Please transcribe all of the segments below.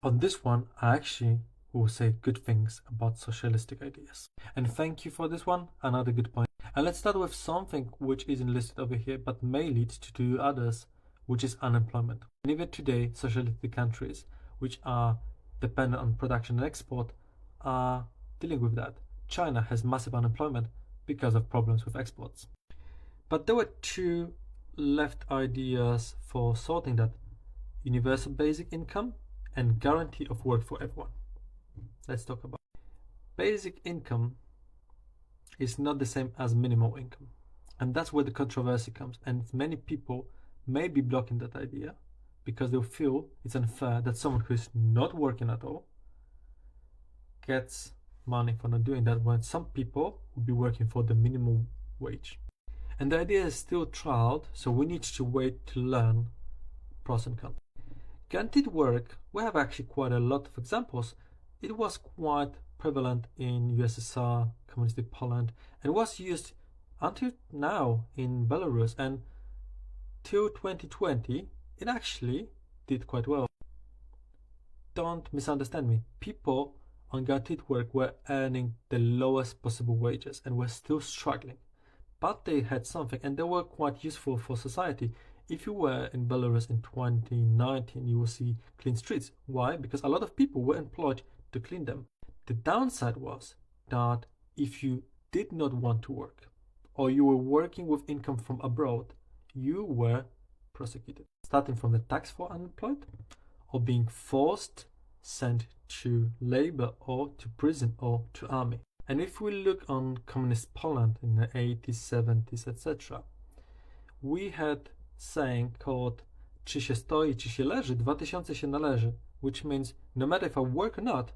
On this one, I actually will say good things about socialistic ideas. And thank you for this one, another good point. And let's start with something which isn't listed over here but may lead to two others, which is unemployment. And even today, socialistic countries, which are dependent on production and export, are dealing with that. China has massive unemployment because of problems with exports. But there were two left ideas for sorting that: universal basic income and guarantee of work for everyone. Let's talk about basic income is not the same as minimal income. And that's where the controversy comes. And many people may be blocking that idea because they feel it's unfair that someone who's not working at all gets money for not doing that, when some people will be working for the minimum wage. And the idea is still trialed, so we need to wait to learn pros and cons. Guaranteed work, we have actually quite a lot of examples. It was quite prevalent in USSR, communist Poland, and was used until now in Belarus, and till 2020 it actually did quite well. Don't misunderstand me. People on guaranteed work were earning the lowest possible wages and were still struggling, but they had something and they were quite useful for society. If you were in Belarus in 2019, you will see clean streets. Why? Because a lot of people were employed to clean them. The downside was that if you did not want to work, or you were working with income from abroad, you were prosecuted, starting from the tax for unemployed, or being forced sent to labor or to prison or to army. And if we look on communist Poland in the 80s, 70s, etc., we had saying called "czy się stoi, czy się leży, 2000 się należy," which means no matter if I work or not,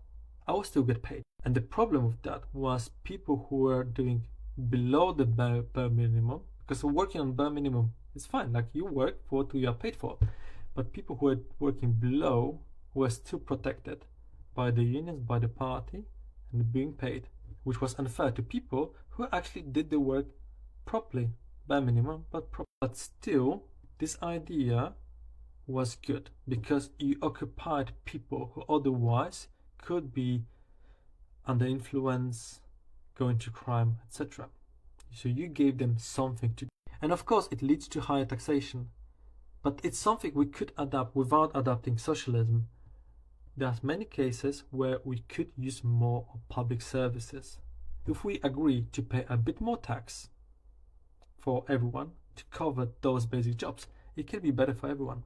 I will still get paid. And the problem with that was people who were doing below the bare minimum, because working on bare minimum is fine, like you work for what you are paid for, but people who were working below were still protected by the unions, by the party, and being paid, which was unfair to people who actually did the work properly, bare minimum, but still, this idea was good because you occupied people who otherwise could be under influence, going to crime, etc. So you gave them something to do. And of course, it leads to higher taxation, but it's something we could adapt without adapting socialism. There are many cases where we could use more of public services. If we agree to pay a bit more tax for everyone to cover those basic jobs, it can be better for everyone.